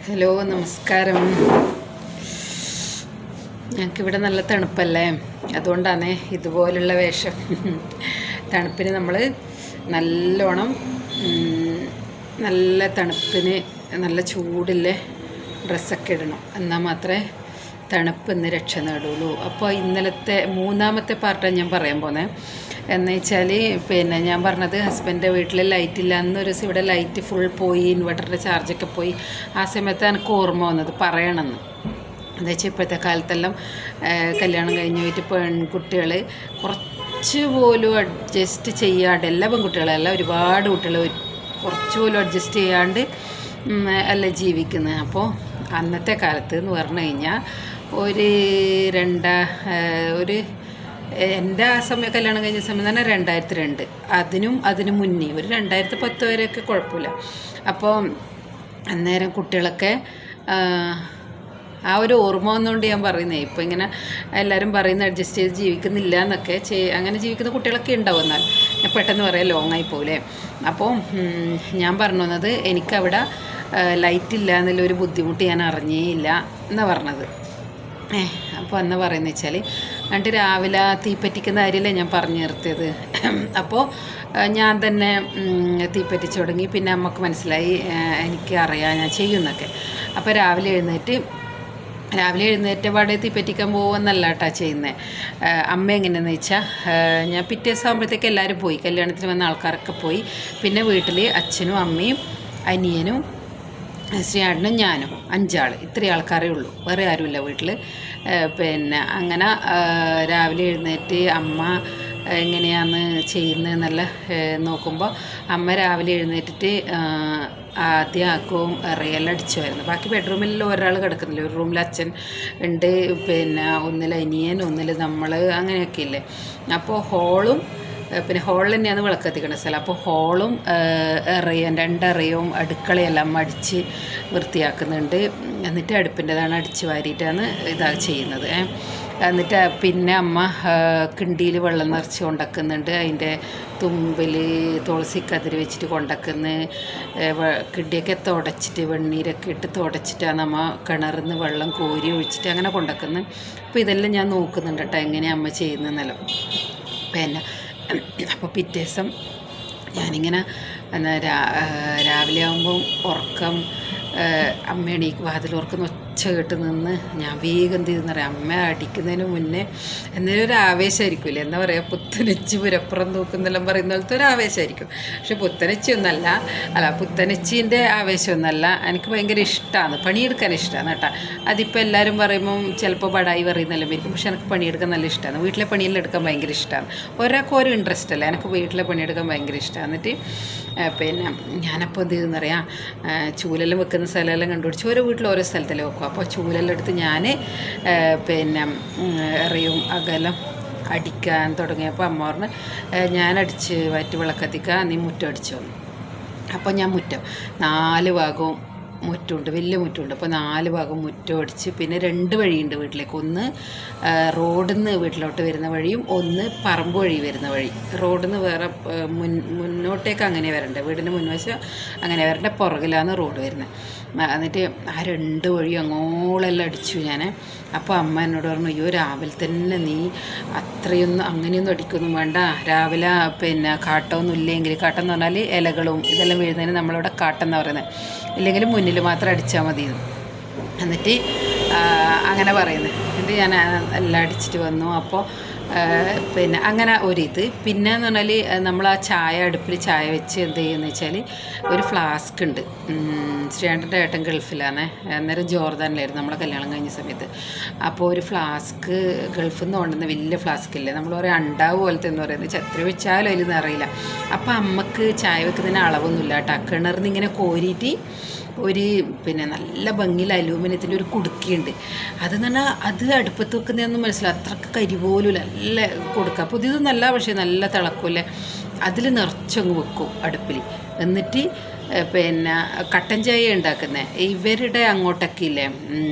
Hello, നമസ്കാരം. ഞങ്ങൾക്കിവിടെ നല്ല തണുപ്പല്ലേ, അതുകൊണ്ടാണ് ഇതുപോലുള്ള വേഷം. തണുപ്പിന് നമ്മൾ നല്ലോണം നല്ല തണുപ്പിന് നല്ല ചൂടില്ല ഡ്രസ്സൊക്കെ ഇടണം, എന്നാൽ മാത്രമേ തണുപ്പിന്ന് രക്ഷ നേടുള്ളൂ. അപ്പോൾ ഇന്നലത്തെ മൂന്നാമത്തെ പാർട്ടാണ് ഞാൻ പറയാൻ പോകുന്നത്. എന്ന് വെച്ചാൽ ഞാൻ പറഞ്ഞത് ഹസ്ബൻഡിൻ്റെ വീട്ടിൽ ലൈറ്റ് ഇല്ല. അന്നൊരു ദിവസം ഇവിടെ ലൈറ്റ് ഫുൾ പോയി, ഇൻവെർട്ടറിൻ്റെ ചാർജൊക്കെ പോയി. ആ സമയത്ത് എനിക്ക് ഓർമ്മ വന്നത് പറയണമെന്ന്. എന്താ വെച്ചാൽ ഇപ്പോഴത്തെ കാലത്തെല്ലാം കല്യാണം കഴിഞ്ഞ് പോയിട്ട് പെൺകുട്ടികൾ കുറച്ച് പോലും അഡ്ജസ്റ്റ് ചെയ്യാണ്ട്, എല്ലാ പെൺകുട്ടികളല്ല, ഒരുപാട് കുട്ടികൾ കുറച്ച് പോലും അഡ്ജസ്റ്റ് ചെയ്യാണ്ട് അല്ല ജീവിക്കുന്നത്. അപ്പോൾ അന്നത്തെ കാലത്ത് എന്ന് പറഞ്ഞു കഴിഞ്ഞാൽ ഒരു എൻ്റെ ആ സമയം കല്യാണം കഴിഞ്ഞ സമയം തന്നെ 2002, അതിനു മുന്നേ ഒരു 2010 വരെയൊക്കെ കുഴപ്പമില്ല. അപ്പോൾ അന്നേരം കുട്ടികളൊക്കെ ആ ഒരു ഓർമ്മ വന്നുകൊണ്ട് ഞാൻ പറയുന്നത്. ഇപ്പോൾ ഇങ്ങനെ എല്ലാവരും പറയുന്ന അഡ്ജസ്റ്റ് ചെയ്ത് ജീവിക്കുന്നില്ല എന്നൊക്കെ, അങ്ങനെ ജീവിക്കുന്ന കുട്ടികളൊക്കെ ഉണ്ടാവും. എന്നാൽ ഞാൻ പെട്ടെന്ന് പറയാം, ലോങ്ങായി പോലെ. അപ്പോൾ ഞാൻ പറഞ്ഞു വന്നത്, എനിക്കവിടെ ലൈറ്റ് ഇല്ല എന്നുള്ളൊരു ബുദ്ധിമുട്ട് ഞാൻ അറിഞ്ഞേയില്ല എന്നാണ് പറഞ്ഞത്. അപ്പോൾ അന്ന് പറയുന്നത് വെച്ചാൽ എന്നിട്ട് രാവിലെ തീപ്പറ്റിക്കുന്ന കാര്യമല്ലേ ഞാൻ പറഞ്ഞു നിർത്തിയത്. അപ്പോൾ ഞാൻ തന്നെ തീപ്പറ്റിച്ച് തുടങ്ങി. പിന്നെ നമുക്ക് മനസ്സിലായി, എനിക്ക് അറിയാം ഞാൻ ചെയ്യുന്നൊക്കെ. അപ്പോൾ രാവിലെ എഴുന്നേറ്റ് പാടെ തീപ്പറ്റിക്കാൻ പോകുമെന്നല്ല കേട്ടോ ചെയ്യുന്നത്. അമ്മ എങ്ങനെയാണെന്ന് വെച്ചാൽ, ഞാൻ പിറ്റേ ദിവസം ആകുമ്പോഴത്തേക്ക് എല്ലാവരും പോയി, കല്യാണത്തിന് വന്ന ആൾക്കാരൊക്കെ പോയി. പിന്നെ വീട്ടിൽ അച്ഛനും അമ്മയും അനിയനും ശ്രീയാടനും ഞാനും 5 ആൾ, ഇത്രയും ആൾക്കാരേ ഉള്ളൂ, വേറെ ആരുമില്ല വീട്ടിൽ. അങ്ങനെ രാവിലെ എഴുന്നേറ്റ് അമ്മ എങ്ങനെയാണ് ചെയ്യുന്നതെന്നല്ല നോക്കുമ്പോൾ, അമ്മ രാവിലെ എഴുന്നേറ്റിട്ട് ആദ്യം ആക്കവും ഇറയെല്ലാം അടിച്ചുമായിരുന്നു. ബാക്കി ബെഡ്റൂമിൽ ഒരാൾ കിടക്കുന്നില്ല, ഒരു റൂമിൽ അച്ഛൻ ഉണ്ട്, ഒന്നിൽ അനിയൻ, ഒന്നിൽ നമ്മൾ, അങ്ങനെയൊക്കെ ഇല്ലേ. അപ്പോൾ ഹോളിൽ തന്നെയാണ് വിളക്കെത്തിക്കേണ്ട സ്ഥലം. അപ്പോൾ ഹോളും 2 ഇറയും അടുക്കളയെല്ലാം അടിച്ച് വൃത്തിയാക്കുന്നുണ്ട്. എന്നിട്ട് അടുപ്പിൻ്റെതാണ് അടിച്ച് വാരിയിട്ടാണ് ചെയ്യുന്നത്. എന്നിട്ട് പിന്നെ അമ്മ കിണ്ടിയിൽ വെള്ളം നിറച്ച് കൊണ്ടുവയ്ക്കുന്നുണ്ട്. അതിൻ്റെ തുമ്പിൽ തുളസിക്കതിര് വെച്ചിട്ട് കൊണ്ടുവയ്ക്കുന്നു. കിണ്ടിയൊക്കെ തുടച്ചിട്ട് വെണ്ണീരൊക്കെ ഇട്ട് തുടച്ചിട്ടാണ് അമ്മ കിണറിൽ നിന്ന് വെള്ളം കോരി ഒഴിച്ചിട്ട് അങ്ങനെ കൊണ്ടുവയ്ക്കുന്നത്. അപ്പോൾ ഇതെല്ലാം ഞാൻ നോക്കുന്നുണ്ട് കേട്ടോ, എങ്ങനെയാണ് അമ്മ ചെയ്യുന്നതെന്നല്ലോ. അപ്പോൾ പിറ്റേ ദിവസം ഞാനിങ്ങനെ രാവിലെ ആകുമ്പം ഉറക്കം, അമ്മ വാതിലുറക്കുന്ന ഒച്ച കേട്ട് നിന്ന് ഞാൻ വേഗം തീർന്നറിയാം. അമ്മ അടിക്കുന്നതിന് മുന്നേ എന്നൊരു ഒരു ആവേശമായിരിക്കില്ലേ, എന്താ പറയുക, പുത്തനച്ചി പുരപ്പുറം തൂക്കുന്നെല്ലാം പറയുന്ന പോലത്തെ ഒരു ആവേശമായിരിക്കും. പക്ഷെ പുത്തനച്ചീൻ്റെ ആവേശമൊന്നുമല്ല. എനിക്ക് ഭയങ്കര ഇഷ്ടമാണ്, പണിയെടുക്കാൻ ഇഷ്ടമാണ് കേട്ടോ. അതിപ്പോൾ എല്ലാവരും പറയുമ്പം ചിലപ്പോൾ ബടായി പറയുന്നെല്ലാം വരും, പക്ഷെ എനിക്ക് പണിയെടുക്കാൻ നല്ല ഇഷ്ടമാണ്. വീട്ടിലെ പണിയെല്ലാം എടുക്കാൻ ഭയങ്കര ഇഷ്ടമാണ്. ഒരാൾക്ക് ഓരോ ഇൻട്രസ്റ്റ് അല്ല, എനിക്ക് വീട്ടിലെ പണിയെടുക്കാൻ ഭയങ്കര ഇഷ്ടമാണ്. എന്നിട്ട് ഞാനപ്പോൾ എന്ത് ചെയ്തെന്നറിയാം, ചൂലെല്ലാം വെക്കുന്ന സ്ഥലമെല്ലാം കണ്ടുപിടിച്ച് ഓരോ വീട്ടിൽ ഓരോ സ്ഥലത്തെല്ലാം വെക്കും. അപ്പോൾ ചൂലെല്ലാം എടുത്ത് ഞാൻ എറിയും അകലം അടിക്കാൻ തുടങ്ങിയപ്പോൾ അമ്മ പറഞ്ഞ്, ഞാൻ അടിച്ച് വയറ്റ് വിളക്കത്തിക്കാൻ, നീ മുറ്റം അടിച്ചു വന്നു. അപ്പോൾ ഞാൻ 4 ഭാഗവും മുറ്റമുണ്ട്, വലിയ മുറ്റമുണ്ട്. അപ്പോൾ 4 ഭാഗം മുറ്റം അടിച്ച്, പിന്നെ 2 വഴിയുണ്ട് വീട്ടിലേക്ക്. ഒന്ന് റോഡിൽ നിന്ന് വീട്ടിലോട്ട് വരുന്ന വഴിയും, ഒന്ന് പറമ്പ് വഴി വരുന്ന വഴി. റോഡിൽ നിന്ന് വേറെ മുന്നോട്ടേക്ക് അങ്ങനെ വരണ്ടേ, വീടിൻ്റെ മുൻവശം അങ്ങനെ വരണ്ട, പുറകിലാണ് റോഡ് വരുന്നത്. എന്നിട്ട് ആ 2 വഴിയും അങ്ങോളെല്ലാം അടിച്ചു ഞാൻ. അപ്പോൾ അമ്മ എന്നോട് പറഞ്ഞു, അയ്യോ രാവിലെ തന്നെ നീ അങ്ങനെയൊന്നും അടിക്കൊന്നും വേണ്ട, രാവിലെ കാട്ടമൊന്നും ഇല്ലെങ്കിൽ, കാട്ടം എന്ന് പറഞ്ഞാൽ ഇലകളും ഇതെല്ലാം വീഴുന്നതിന് നമ്മളിവിടെ കാട്ടം എന്നാണ് പറയുന്നത്, ഇല്ലെങ്കിൽ മുന്നിൽ മാത്രം അടിച്ചാൽ മതി. എന്നിട്ട് അങ്ങനെ പറയുന്നത്. എന്നിട്ട് ഞാൻ എല്ലാം അടിച്ചിട്ട് വന്നു. അപ്പോൾ അങ്ങനെ ഒരിത്. പിന്നെ എന്ന് പറഞ്ഞാൽ നമ്മൾ ആ അടുപ്പിൽ ചായ വെച്ച് എന്ത് ചെയ്യുമെന്ന് വെച്ചാൽ, ഒരു ഫ്ലാസ്ക് ഉണ്ട്. ശ്രീയാണ്ടൻ്റെ ഏട്ടൻ ഗൾഫിലാണ്, അന്നേരം ജോർദാനിലായിരുന്നു നമ്മളെ കല്യാണം കഴിഞ്ഞ സമയത്ത്. അപ്പോൾ ഒരു ഫ്ലാസ്ക് ഗൾഫിൽ നിന്ന് കൊണ്ടുവന്ന വലിയ ഫ്ലാസ്ക് ഇല്ലേ, നമ്മൾ പറയാം അണ്ടാവ് പോലത്തെ എന്ന് പറയുന്നത്, എത്ര വെച്ചാലും അതിൽ നിറയില്ല. അപ്പോൾ അമ്മക്ക് ചായ വെക്കുന്നതിന് അളവൊന്നുമില്ല കേട്ടോ. കിണറിൽ നിന്ന് ഇങ്ങനെ കോരിയിട്ട് നല്ല ഭംഗിയിൽ അലൂമിനിയത്തിൻ്റെ ഒരു കുടുക്കിയുണ്ട്. അതെന്ന് പറഞ്ഞാൽ അത് അടുപ്പത്ത് വെക്കുന്നതൊന്നും മനസ്സിലാവും, അത്രക്ക് കരി പോലും നല്ല കൊടുക്കുക. പുതിയതൊന്നല്ല, പക്ഷേ നല്ല തിളക്കൂല്ലേ. അതിൽ നിറച്ചങ്ങ് വെക്കും അടുപ്പിൽ. എന്നിട്ട് കട്ടൻ ചായ ഉണ്ടാക്കുന്നത് ഇവരുടെ അങ്ങോട്ടൊക്കെ ഇല്ലേ,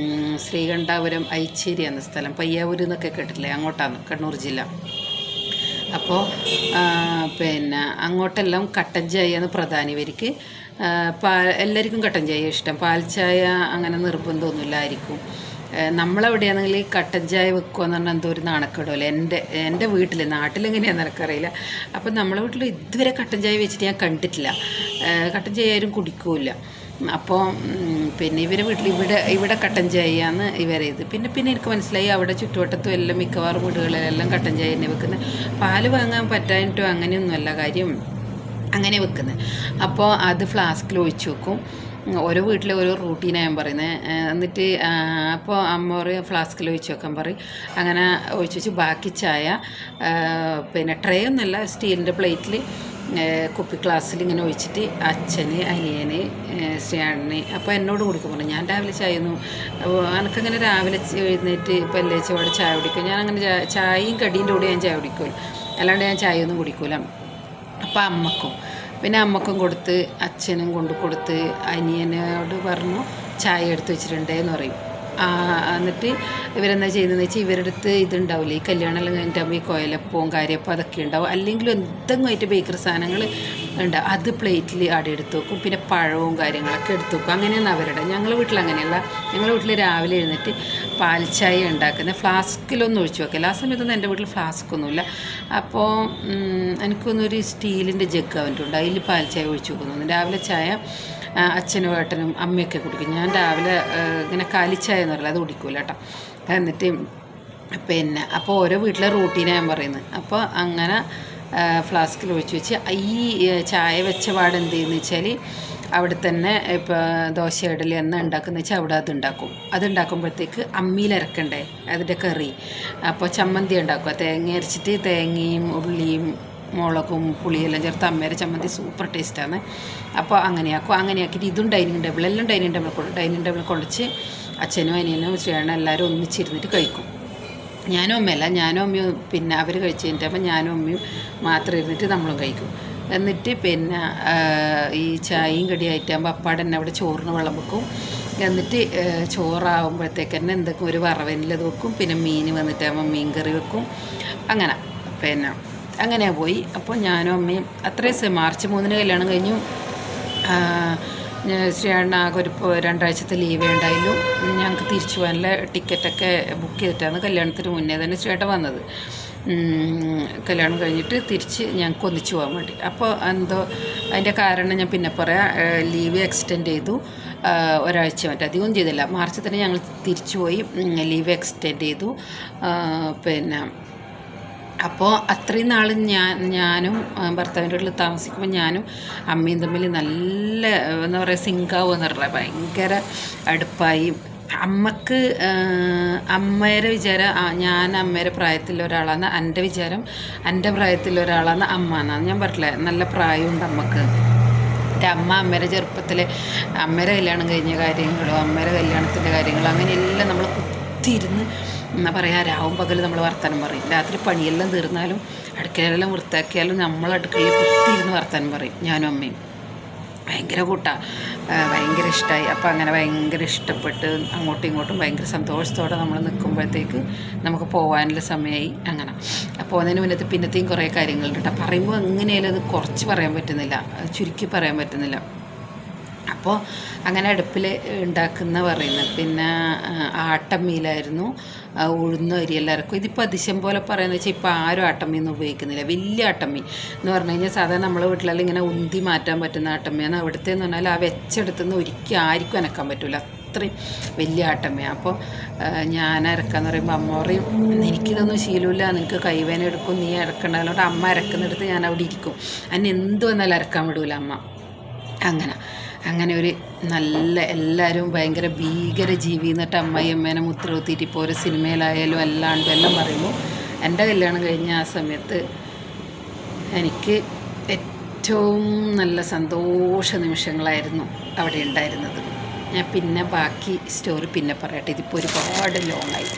ശ്രീകണ്ഠാപുരം ഐച്ചേരി എന്ന സ്ഥലം, പയ്യാവൂർ എന്നൊക്കെ കേട്ടില്ലേ, അങ്ങോട്ടാണ്, കണ്ണൂർ ജില്ല. അപ്പോൾ അങ്ങോട്ടെല്ലാം കട്ടൻ ചായയാണ് പ്രധാനം ഇവർക്ക്. എല്ലാവർക്കും കട്ടൻ ചായ ഇഷ്ടം, പാൽ ചായ അങ്ങനെ നിർബന്ധമൊന്നുമില്ല ആയിരിക്കും. നമ്മളെവിടെയാണെങ്കിൽ കട്ടൻ ചായ വെക്കുകയെന്ന് പറഞ്ഞാൽ എന്തോ ഒരു നാണക്കേടല്ലേ. എൻ്റെ വീട്ടിൽ, നാട്ടിലെങ്ങനെയാണെന്ന് എനിക്കറിയില്ല. അപ്പം നമ്മളെ വീട്ടിൽ ഇതുവരെ കട്ടൻ ചായ വെച്ചിട്ട് ഞാൻ കണ്ടിട്ടില്ല. കട്ടൻ ചായ ആരും കുടിക്കൂല. അപ്പോൾ പിന്നെ ഇവരെ വീട്ടിൽ ഇവിടെ കട്ടൻ ചായയാണ് ഇവരേത്. പിന്നെ എനിക്ക് മനസ്സിലായി അവിടെ ചുറ്റുവട്ടത്തും എല്ലാം മിക്കവാറും വീടുകളിലെല്ലാം കട്ടൻ ചായ തന്നെ വെക്കുന്നത്. പാല് വാങ്ങാൻ പറ്റാനിട്ടോ അങ്ങനെയൊന്നുമല്ല കാര്യം, അങ്ങനെ വെക്കുന്നത്. അപ്പോൾ അത് ഫ്ലാസ്കിൽ ഒഴിച്ച് വെക്കും. ഓരോ വീട്ടിലെ ഓരോ റൂട്ടീനാണ് ഞാൻ പറയുന്നത്. എന്നിട്ട് അപ്പോൾ അമ്മ പറയും ഫ്ലാസ്കിൽ ഒഴിച്ച് വെക്കാൻ പറയും. അങ്ങനെ ഒഴിച്ച് വെച്ച് ബാക്കി ചായ പിന്നെ ട്രേ ഒന്നുമല്ല, സ്റ്റീലിൻ്റെ പ്ലേറ്റിൽ കുപ്പി ഗ്ലാസ്സിൽ ഇങ്ങനെ ഒഴിച്ചിട്ട് അച്ഛന്, അനിയന്, ശ്രീയാണിന്, അപ്പോൾ എന്നോട് കുടിക്കാൻ പറഞ്ഞു. ഞാൻ രാവിലെ ചായ ഒന്നും എനിക്കങ്ങനെ രാവിലെ എഴുന്നേറ്റ് പല്ലേച്ചോടെ ചായ കുടിക്കും. ഞാൻ അങ്ങനെ ചായയും കടീൻ്റെ കൂടെ ഞാൻ ചായ കുടിക്കുമല്ലോ, അല്ലാണ്ട് ഞാൻ ചായ ഒന്നും കുടിക്കൂല. അപ്പോൾ അമ്മക്കും കൊടുത്ത്, അച്ഛനും കൊണ്ട് കൊടുത്ത്, അനിയനോട് പറഞ്ഞു ചായ എടുത്ത് വെച്ചിട്ടുണ്ടേന്ന് പറയും. എന്നിട്ട് ഇവരെന്താ ചെയ്യുന്നതെന്ന് വെച്ചാൽ ഇവരുടെ അടുത്ത് ഇതുണ്ടാവില്ലേ, ഈ കല്യാണമെല്ലാം കഴിഞ്ഞിട്ടാകുമ്പോൾ ഈ കോയലപ്പവും കാര്യപ്പം അതൊക്കെ ഉണ്ടാവും. അല്ലെങ്കിൽ എന്തെങ്കിലും ആയിട്ട് ബേക്കറി സാധനങ്ങൾ ഉണ്ടാവും. അത് പ്ലേറ്റിൽ ആടെ എടുത്ത് വെക്കും. പിന്നെ പഴവും കാര്യങ്ങളൊക്കെ എടുത്ത് വെക്കും. അങ്ങനെയാണ് അവരുടെ. ഞങ്ങളുടെ വീട്ടിൽ അങ്ങനെയല്ല. ഞങ്ങളുടെ വീട്ടിൽ രാവിലെ എഴുന്നേറ്റ് പാൽ ചായ ഉണ്ടാക്കുന്നത്. ഫ്ലാസ്കിലൊന്നും ഒഴിച്ച് വെക്കില്ല. ആ സമയത്തൊന്നും എൻ്റെ വീട്ടിൽ ഫ്ലാസ്ക്കൊന്നുമില്ല. അപ്പോൾ എനിക്കൊന്നൊരു സ്റ്റീലിൻ്റെ ജഗ് അവൻ്റെ അതിൽ പാൽ ചായ ഒഴിച്ച് വെക്കുന്നു. രാവിലെ ചായ അച്ഛനും ഏട്ടനും അമ്മയൊക്കെ കുടിക്കും. ഞാൻ രാവിലെ ഇങ്ങനെ കാലിച്ചായ എന്ന് പറയില്ല, അത് കുടിക്കൂല കേട്ടോ. എന്നിട്ട് പിന്നെ അപ്പോൾ ഓരോ വീട്ടിലെ റൂട്ടീനാണ് ഞാൻ പറയുന്നത്. അപ്പോൾ അങ്ങനെ ഫ്ലാസ്കിൽ ഒഴിച്ച് വെച്ച് ഈ ചായ വെച്ച പാട് എന്ത് ചെയ്യുന്നത് വെച്ചാൽ അവിടെ തന്നെ ഇപ്പോൾ ദോശ ഇഡലി എന്ന് ഉണ്ടാക്കുന്ന വെച്ചാൽ അവിടെ അതുണ്ടാക്കുമ്പോഴത്തേക്ക് അമ്മിയിലരക്കണ്ടേ അതിൻ്റെ കറി. അപ്പോൾ ചമ്മന്തി ഉണ്ടാക്കുക, തേങ്ങ അരച്ചിട്ട് തേങ്ങയും ഉള്ളിയും മുളകും പുളിയെല്ലാം ചേർത്ത് അമ്മേരെ ചമ്മന്തി സൂപ്പർ ടേസ്റ്റാണ്. അപ്പോൾ അങ്ങനെയാക്കിയിട്ട് ഇതും ഡൈനിങ് ടേബിൾ, എല്ലാം ഡൈനിങ് ടേബിൾ കൊള്ളിച്ച് അച്ഛനും അനിയനും ശ്രീയാണും എല്ലാവരും ഒന്നിച്ചിരുന്നിട്ട് കഴിക്കും. ഞാനും അമ്മയും പിന്നെ അവർ കഴിച്ച് കഴിഞ്ഞിട്ട് ഞാനും അമ്മയും മാത്രം ഇരുന്നിട്ട് നമ്മളും കഴിക്കും. എന്നിട്ട് പിന്നെ ഈ ചായയും കടിയായിട്ടാകുമ്പോൾ അപ്പാടന്നെ അവിടെ ചോറിന് വെള്ളം വെക്കും. എന്നിട്ട് ചോറാകുമ്പോഴത്തേക്ക് തന്നെ എന്തൊക്കെ ഒരു വറവനിലത് വെക്കും. പിന്നെ മീൻ വന്നിട്ടാകുമ്പോൾ മീൻ കറി വെക്കും. അങ്ങനെ പോയി. അപ്പോൾ ഞാനും അമ്മയും അത്രയും മാർച്ച് 3 കല്യാണം കഴിഞ്ഞു. ശ്രീയാണിന് ആകെ ഒരു 2 ആഴ്ചത്തെ ലീവേ ഉണ്ടായുള്ളൂ. ഞങ്ങൾക്ക് തിരിച്ചു പോകാനുള്ള ടിക്കറ്റൊക്കെ ബുക്ക് ചെയ്തിട്ടാണ് കല്യാണത്തിന് മുന്നേ തന്നെ ശ്രീയേട്ടൻ വന്നത്. കല്യാണം കഴിഞ്ഞിട്ട് തിരിച്ച് ഞങ്ങൾക്ക് ഒന്നിച്ചു പോകാൻ വേണ്ടി. അപ്പോൾ എന്തോ അതിൻ്റെ കാരണം ഞാൻ പിന്നെ പറയാം. ലീവ് എക്സ്റ്റെൻഡ് ചെയ്തു, ഒരാഴ്ച അധികം ചെയ്തില്ല. മാർച്ചിൽ തന്നെ ഞങ്ങൾ തിരിച്ചു പോയി, ലീവ് എക്സ്റ്റെൻഡ് ചെയ്തു. അപ്പോൾ അത്രയും നാൾ ഞാനും ഭർത്താവിൻ്റെ വീട്ടിൽ താമസിക്കുമ്പോൾ ഞാനും അമ്മയും തമ്മിൽ നല്ല എന്താ പറയുക സിങ്കാവുമെന്ന് പറഞ്ഞാൽ ഭയങ്കര അടുപ്പായി. അമ്മക്ക് അമ്മയുടെ വിചാരം ഞാൻ അമ്മയുടെ പ്രായത്തിലുള്ള ഒരാളാണ്, എൻ്റെ വിചാരം എൻ്റെ പ്രായത്തിലുള്ള ഒരാളാണ് അമ്മ എന്നാണ്. ഞാൻ പറഞ്ഞില്ലേ നല്ല പ്രായമുണ്ട് അമ്മക്ക്. അമ്മയുടെ ചെറുപ്പത്തിലെ അമ്മയുടെ കല്യാണം കഴിഞ്ഞ കാര്യങ്ങളോ അമ്മയുടെ കല്യാണത്തിൻ്റെ കാര്യങ്ങളോ അങ്ങനെയെല്ലാം നമ്മൾ കുത്തിയിരുന്ന് എന്താ പറയുക, രാവും പകൽ നമ്മൾ വർത്താനം പറയും. രാത്രി പണിയെല്ലാം തീർന്നാലും അടുക്കളയെല്ലാം വൃത്തിയാക്കിയാലും നമ്മൾ അടുക്കളയിൽ കുത്തിയിരുന്ന് വർത്താനം പറയും ഞാനും അമ്മയും. ഭയങ്കര കൂട്ടാണ്, ഭയങ്കര ഇഷ്ടമായി. അപ്പോൾ അങ്ങനെ ഭയങ്കര ഇഷ്ടപ്പെട്ട് അങ്ങോട്ടും ഇങ്ങോട്ടും ഭയങ്കര സന്തോഷത്തോടെ നമ്മൾ നിൽക്കുമ്പോഴത്തേക്ക് നമുക്ക് പോകാനുള്ള സമയമായി. അങ്ങനെ പോകുന്നതിന് മുന്നത്തെ പിന്നത്തെയും കുറേ കാര്യങ്ങളുണ്ട് കേട്ടോ. പറയുമ്പോൾ എങ്ങനെയാലും അത് കുറച്ച് പറയാൻ പറ്റുന്നില്ല, ചുരുക്കി പറയാൻ പറ്റുന്നില്ല. അപ്പോൾ അങ്ങനെ അടുപ്പിൽ ഉണ്ടാക്കുന്ന പറയുന്നത്. പിന്നെ ആട്ടമ്മീലായിരുന്നു ഉഴുന്ന അരിയെല്ലാം ഇറക്കും. ഇതിപ്പോൾ അതിശയം പോലെ പറയുന്നത് വെച്ചാൽ ഇപ്പോൾ ആരും ആട്ടമ്മയൊന്നും ഉപയോഗിക്കുന്നില്ല. വലിയ ആട്ടമ്മി എന്ന് പറഞ്ഞു കഴിഞ്ഞാൽ സാധാരണ നമ്മളെ വീട്ടിലെല്ലാം ഇങ്ങനെ ഉന്തി മാറ്റാൻ പറ്റുന്ന ആട്ടമ്മയാണ്. അവിടുത്തെ എന്ന് പറഞ്ഞാൽ ആ വെച്ചെടുത്തുനിന്ന് ഒരിക്കലും ആർക്കും അനക്കാൻ പറ്റില്ല, അത്രയും വലിയ ആട്ടമ്മയാണ്. അപ്പോൾ ഞാൻ ഇറക്കാന്ന് പറയുമ്പോൾ അമ്മ പറയും എനിക്കിതൊന്നും ശീലമില്ല, നിനക്ക് കൈവേന എടുക്കും, നീ ഇറക്കണ്ട. അതുകൊണ്ട് അമ്മ ഇറക്കുന്നിടത്ത് ഞാൻ അവിടെ ഇരിക്കും, അന്നെ എന്ത് വന്നാലും ഇറക്കാൻ വിടൂല അമ്മ. അങ്ങനെ ഒരു നല്ല എല്ലാവരും ഭയങ്കര ഭീകര ജീവി എന്നിട്ട് അമ്മേനെ മുദ്ര കുത്തിയിട്ട് ഇപ്പോൾ ഒരു സിനിമയിലായാലും അല്ലാണ്ടും എല്ലാം പറയുമ്പോൾ എൻ്റെ കല്യാണം കഴിഞ്ഞ ആ സമയത്ത് എനിക്ക് ഏറ്റവും നല്ല സന്തോഷ നിമിഷങ്ങളായിരുന്നു അവിടെ ഉണ്ടായിരുന്നത്. ഞാൻ പിന്നെ ബാക്കി സ്റ്റോറി പിന്നെ പറയട്ടെ, ഇതിപ്പോൾ ഒരുപാട് ലോങ്ങായി.